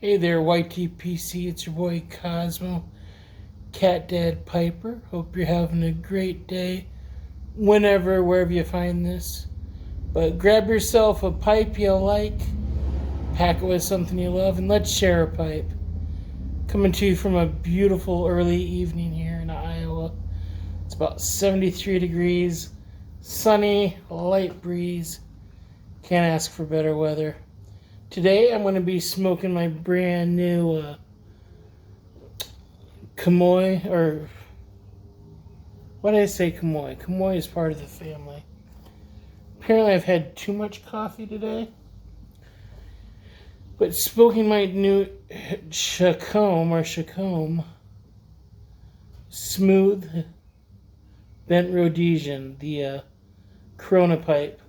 Hey there, YTPC, it's your boy Cosmo, Cat Dad Piper. Hope you're having a great day, wherever you find this. But grab yourself a pipe you like, pack it with something you love, and let's share a pipe. Coming to you from a beautiful early evening here in Iowa. It's about 73 degrees, sunny, light breeze. Can't ask for better weather. Today I'm going to be smoking my brand new Kamoy, or what did I say Kamoy? Kamoy is part of the family. Apparently I've had too much coffee today. But smoking my new Xhacom smooth bent Rhodesian, the Corona pipe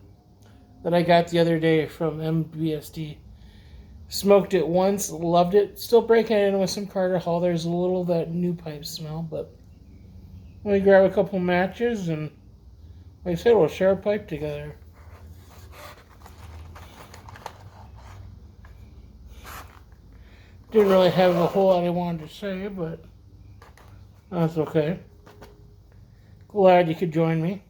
that I got the other day from MBSD. Smoked it once, loved it. Still breaking it in with some Carter Hall. There's a little of that new pipe smell, but let me grab a couple matches and, like I said, we'll share a pipe together. Didn't really have a whole lot I wanted to say, but that's okay. Glad you could join me.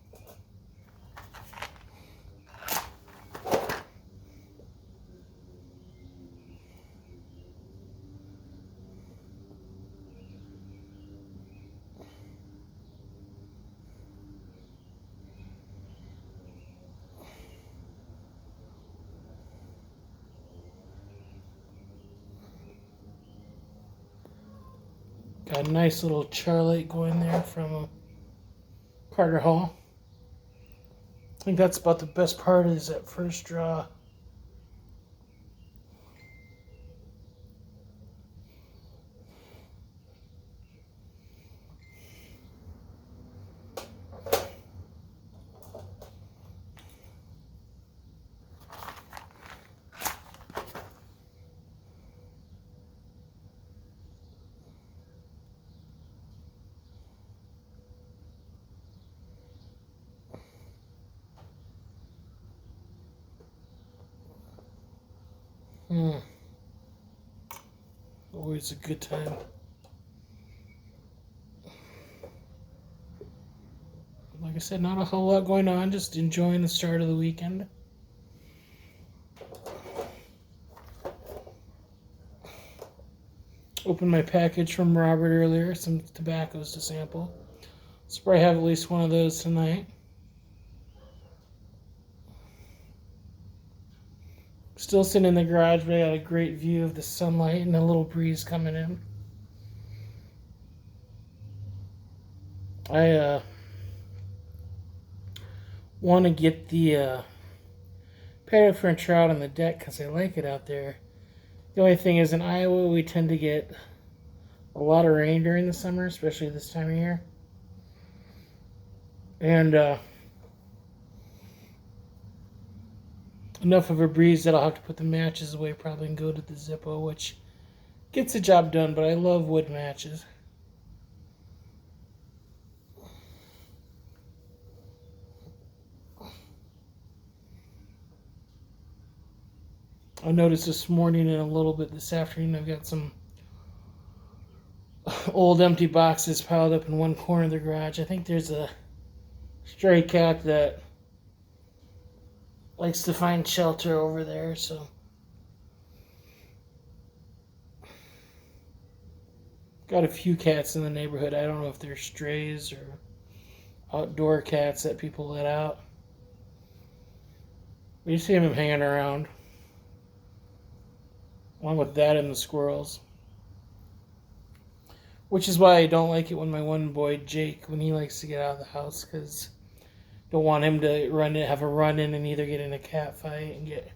Got a nice little Charlotte going there from Carter Hall. I think that's about the best part is that first draw. Always a good time. Like I said, not a whole lot going on, just enjoying the start of the weekend. Opened my package from Robert earlier, some tobaccos to sample. So probably have at least one of those tonight. Still sitting in the garage, but I got a great view of the sunlight and a little breeze coming in. I want to get the paddock furniture out on the deck because I like it out there. The only thing is in Iowa we tend to get a lot of rain during the summer, especially this time of year. And enough of a breeze that I'll have to put the matches away probably and go to the Zippo, which gets the job done, but I love wood matches. I noticed this morning and a little bit this afternoon I've got some old empty boxes piled up in one corner of the garage. I think there's a stray cat that likes to find shelter over there, so got a few cats in the neighborhood. I don't know if they're strays or outdoor cats that people let out. But you see them hanging around. Along with that and the squirrels. Which is why I don't like it when my one boy, Jake, when he likes to get out of the house, because don't want him to have a run-in and either get in a cat fight and get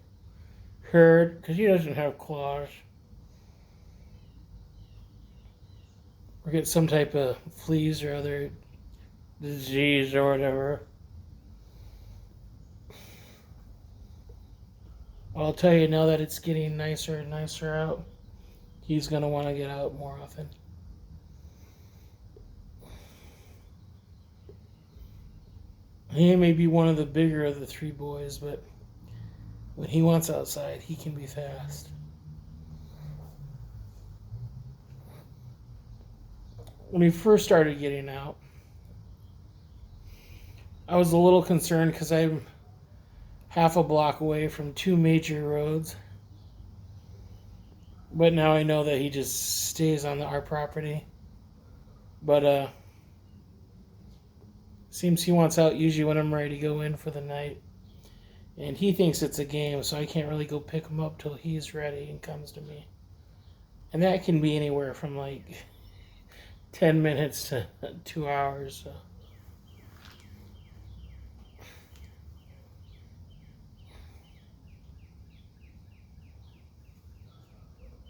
hurt, because he doesn't have claws. Or get some type of fleas or other disease or whatever. I'll tell you, now that it's getting nicer and nicer out, he's going to want to get out more often. He may be one of the bigger of the three boys, but when he wants outside, he can be fast. when we first started getting out, I was a little concerned because I'm half a block away from two major roads. But now I know that he just stays on our property. But seems he wants out usually when I'm ready to go in for the night. And he thinks it's a game, so I can't really go pick him up till he's ready and comes to me. And that can be anywhere from like 10 minutes to 2 hours. So.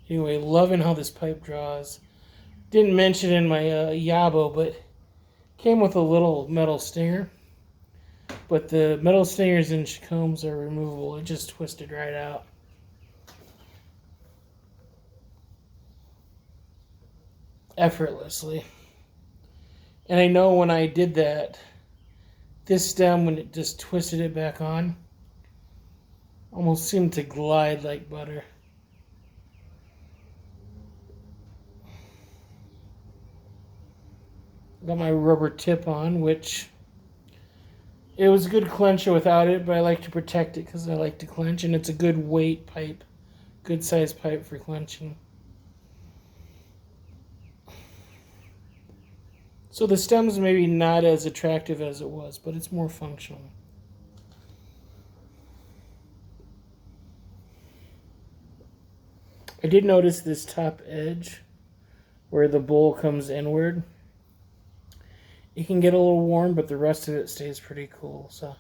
Anyway, loving how this pipe draws. Didn't mention in my Yabo, but came with a little metal stinger. But the metal stingers in Xhacoms are removable. It just twisted right out. Effortlessly. And I know when I did that, this stem, when it just twisted it back on, almost seemed to glide like butter. Got my rubber tip on, which it was a good clencher without it, but I like to protect it because I like to clench, and it's a good weight pipe, good size pipe for clenching. So the stem's maybe not as attractive as it was, but it's more functional. I did notice this top edge where the bowl comes inward. It can get a little warm, but the rest of it stays pretty cool. So,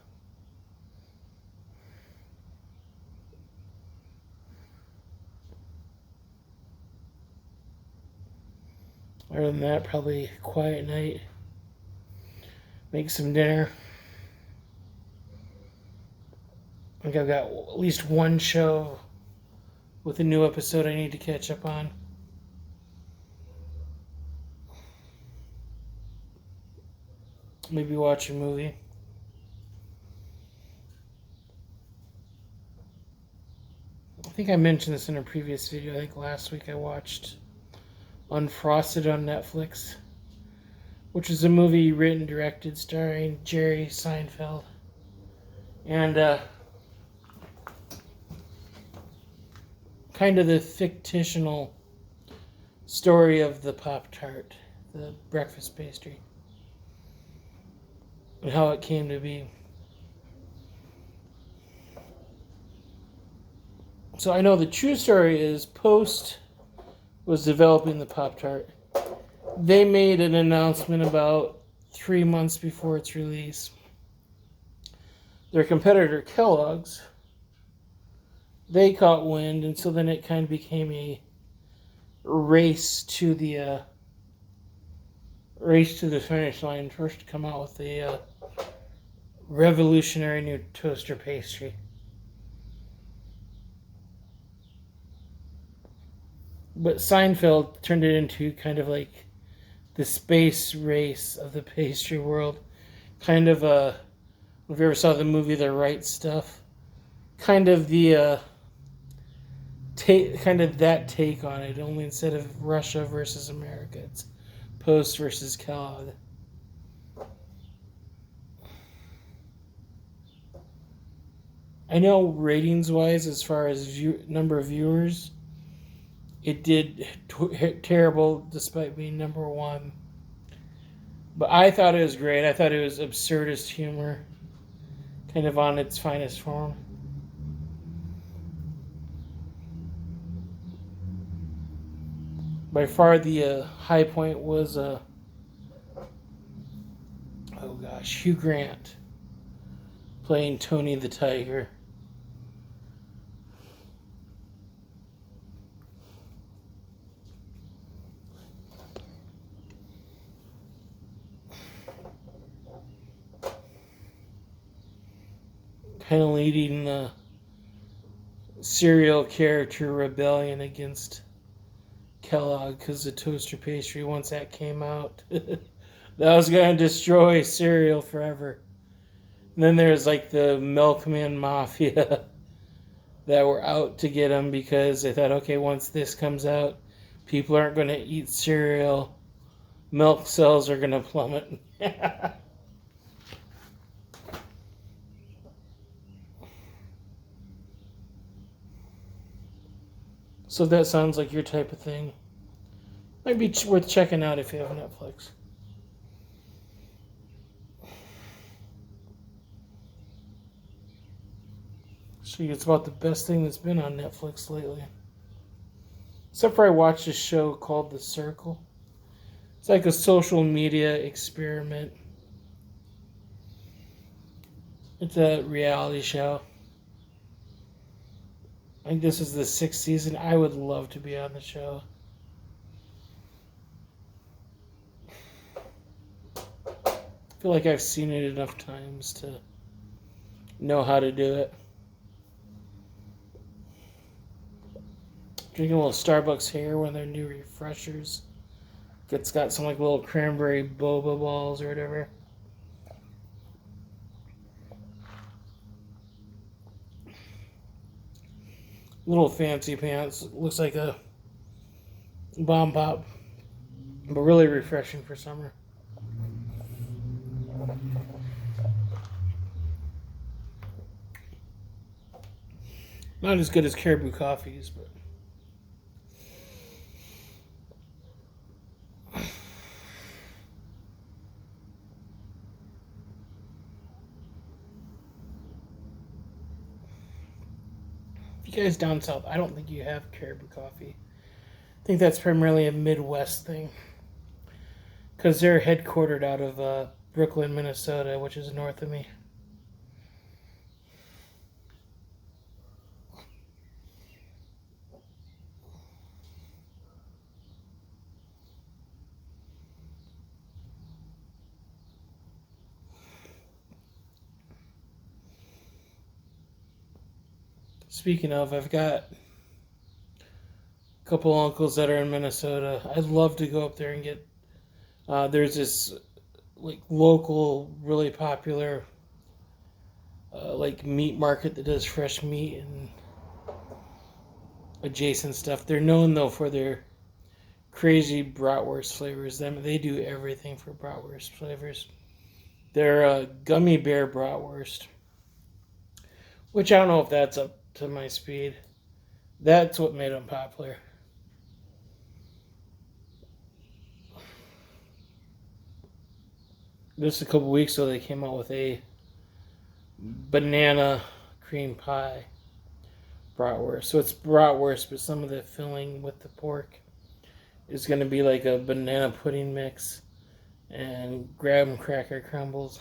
other than that, probably a quiet night. Make some dinner. I think I've got at least one show with a new episode I need to catch up on. Maybe watch a movie. I think I mentioned this in a previous video. I think last week I watched Unfrosted on Netflix, which is a movie written and directed starring Jerry Seinfeld. And kind of the fictional story of the Pop-Tart, the breakfast pastry, and how it came to be. So I know the true story is Post was developing the Pop-Tart. They made an announcement about 3 months before its release. Their competitor, Kellogg's, they caught wind, and so then it kind of became a race to the finish line. First to come out with the revolutionary new toaster pastry. But Seinfeld turned it into kind of like the space race of the pastry world. Kind of if you ever saw the movie The Right Stuff, kind of the kind of that take on it. Only instead of Russia versus America, it's Post versus Kellogg. I know ratings-wise, as far as number of viewers, it did terrible despite being number one. But I thought it was great. I thought it was absurdist humor, kind of on its finest form. By far the high point was Hugh Grant playing Tony the Tiger. Kind of leading the serial character rebellion against Kellogg, because the toaster pastry, once that came out, that was going to destroy cereal forever. And then there's like the Milkman Mafia that were out to get them because they thought, okay, once this comes out, people aren't going to eat cereal milk sales are going to plummet. So that sounds like your type of thing. Might be worth checking out if you have Netflix. See, it's about the best thing that's been on Netflix lately. Except for I watched a show called The Circle. It's like a social media experiment. It's a reality show. I think this is the 6th season. I would love to be on the show. I feel like I've seen it enough times to know how to do it. Drinking a little Starbucks here, one of their new refreshers. It's got some like little cranberry boba balls or whatever. Little fancy pants. Looks like a bomb pop. But really refreshing for summer. Not as good as Caribou coffees, but if you guys down south, I don't think you have Caribou coffee. I think that's primarily a Midwest thing. Because they're headquartered out of Brooklyn, Minnesota, which is north of me. Speaking of, I've got a couple uncles that are in Minnesota. I'd love to go up there and get... there's this like local, really popular like meat market that does fresh meat and adjacent stuff. They're known though for their crazy bratwurst flavors. They do everything for bratwurst flavors. Their gummy bear bratwurst, which I don't know if that's up to my speed. That's what made them popular. Just a couple weeks ago, they came out with a banana cream pie bratwurst. So it's bratwurst, but some of the filling with the pork is going to be like a banana pudding mix and graham cracker crumbles.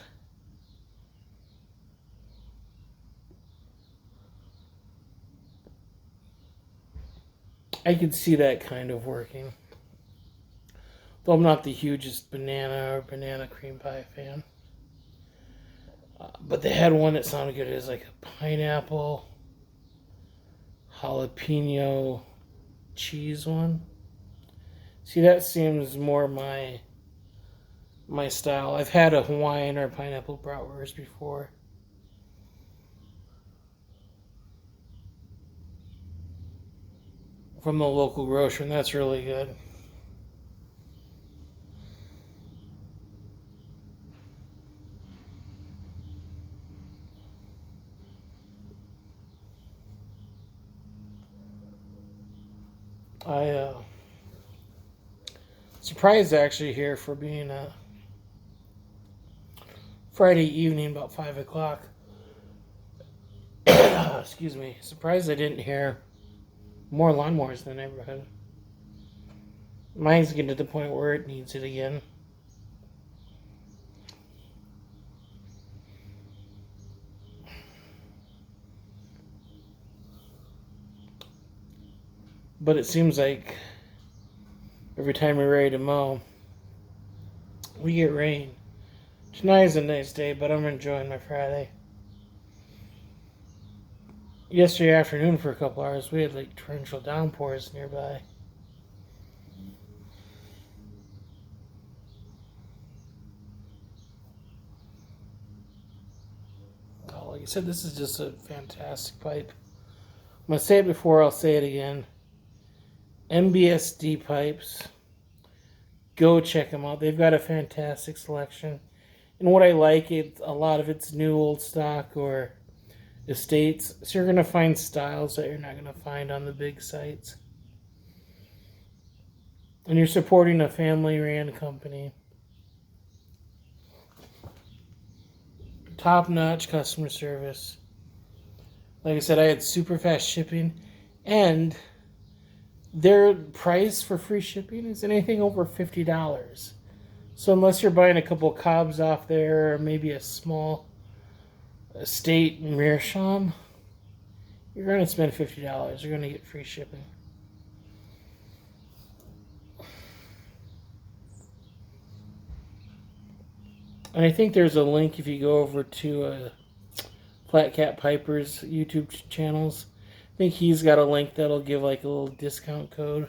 I could see that kind of working. Though I'm not the hugest banana or banana cream pie fan. But they had one that sounded good. It was like a pineapple, jalapeno, cheese one. See, that seems more my style. I've had a Hawaiian or pineapple bratwurst before. From the local grocer, and that's really good. I surprised actually here for being Friday evening about 5 o'clock. Excuse me. Surprised I didn't hear more lawnmowers in the neighborhood. Mine's getting to the point where it needs it again. But it seems like every time we're ready to mow, we get rain. Tonight is a nice day, but I'm enjoying my Friday. Yesterday afternoon for a couple hours, we had like torrential downpours nearby. Oh, like I said, this is just a fantastic pipe. I'm going to say it before, I'll say it again. MBSD pipes go check them out. They've got a fantastic selection. And what I like, a lot of it's new old stock or estates. So you're going to find styles that you're not going to find on the big sites. And you're supporting a family-ran company. Top-notch customer service. Like I said, I had super fast shipping. And their price for free shipping is anything over $50. So unless you're buying a couple of cobs off there, or maybe a small estate in Meerschaum, you're going to spend $50. You're going to get free shipping. And I think there's a link if you go over to Flat Cat Piper's YouTube channels. I think he's got a link that'll give like a little discount code.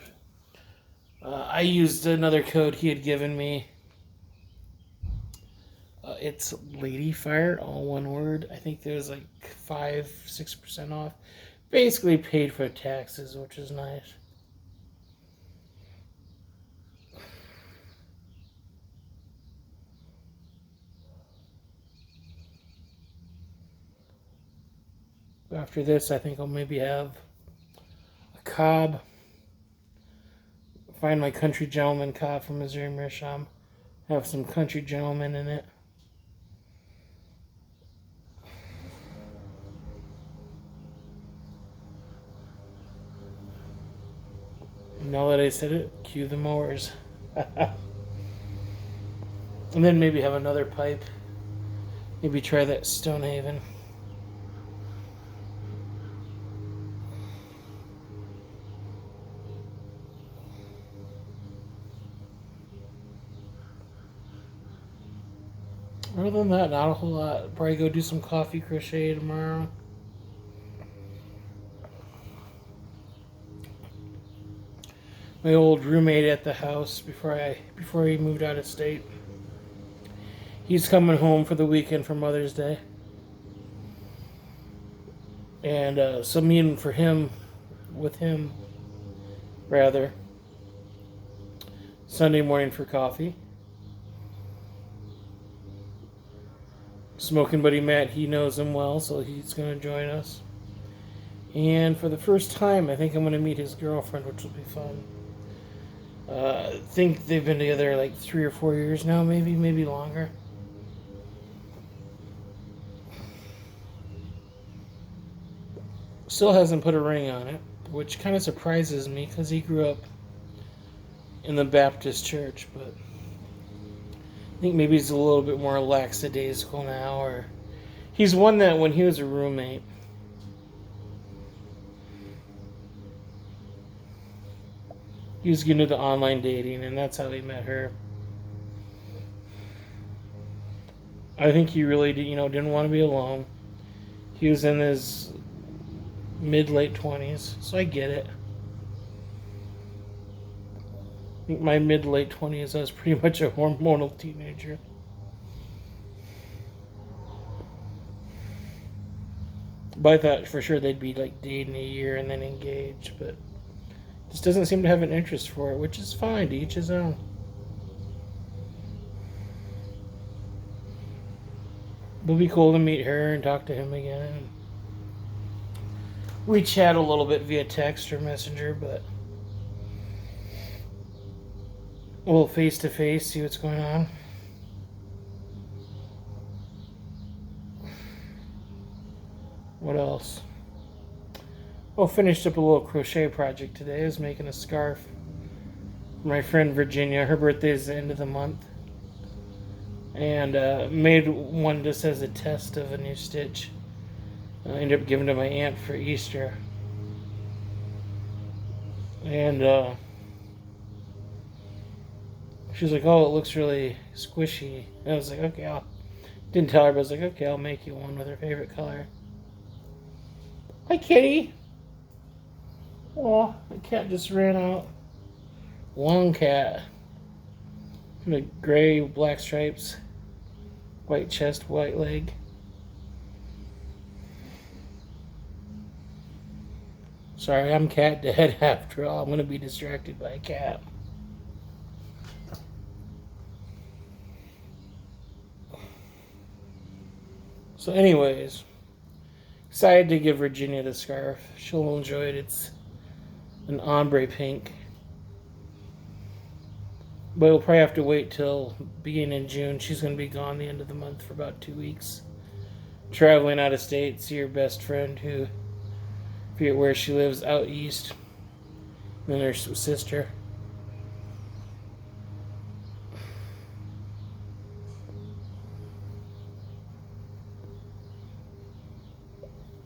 I used another code he had given me. It's Ladyfire, all one word. I think there's like 5-6% off. Basically paid for taxes, which is nice. After this, I think I'll maybe have a cob. Find my Country Gentleman cob from Missouri Meerschaum. Have some Country Gentleman in it. Now that I said it, cue the mowers. And then maybe have another pipe. Maybe try that Stonehaven. Other than that, not a whole lot. Probably go do some coffee crochet tomorrow. My old roommate at the house before he moved out of state. He's coming home for the weekend for Mother's Day. And so meeting with him, Sunday morning for coffee. Smoking buddy Matt, he knows him well, so he's going to join us. And for the first time, I think I'm going to meet his girlfriend, which will be fun. I think they've been together like 3 or 4 years now, maybe longer. Still hasn't put a ring on it, which kind of surprises me because he grew up in the Baptist church, but I think maybe he's a little bit more lackadaisical now, or he's one that when he was a roommate, he was getting into online dating, and that's how he met her. I think he really didn't want to be alone. He was in his mid-late 20s, so I get it. I think my mid-late 20s, I was pretty much a hormonal teenager. But I thought for sure they'd be like dating a year and then engaged, but just doesn't seem to have an interest for it, which is fine, to each his own. It'll be cool to meet her and talk to him again. We chat a little bit via text or messenger, but we'll face to face, see what's going on. What else? Oh, finished up a little crochet project today. I was making a scarf for my friend Virginia. Her birthday is the end of the month. And made one just as a test of a new stitch. I ended up giving to my aunt for Easter. And she was like, oh, it looks really squishy. And I was like, okay, didn't tell her, but I was like, okay, I'll make you one with her favorite color. Hi, kitty. Oh, the cat just ran out. Long cat. The gray, black stripes. White chest, white leg. Sorry, I'm cat dad after all. I'm going to be distracted by a cat. So anyways, excited to give Virginia the scarf. She'll enjoy it. It's an ombre pink. But we'll probably have to wait till beginning in June. She's going to be gone the end of the month for about 2 weeks. Traveling out of state, see her best friend who, I forget where she lives, out east. And then her sister.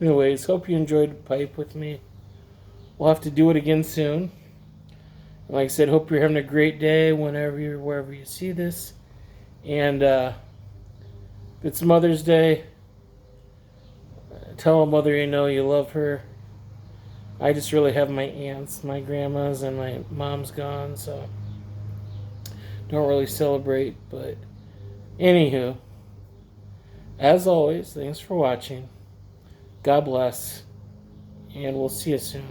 Anyways, hope you enjoyed the pipe with me. We'll have to do it again soon. Like I said, hope you're having a great day wherever you see this. And if it's Mother's Day, tell a mother you know you love her. I just really have my aunts, my grandmas, and my mom's gone, so don't really celebrate. But anywho, as always, thanks for watching. God bless, and we'll see you soon.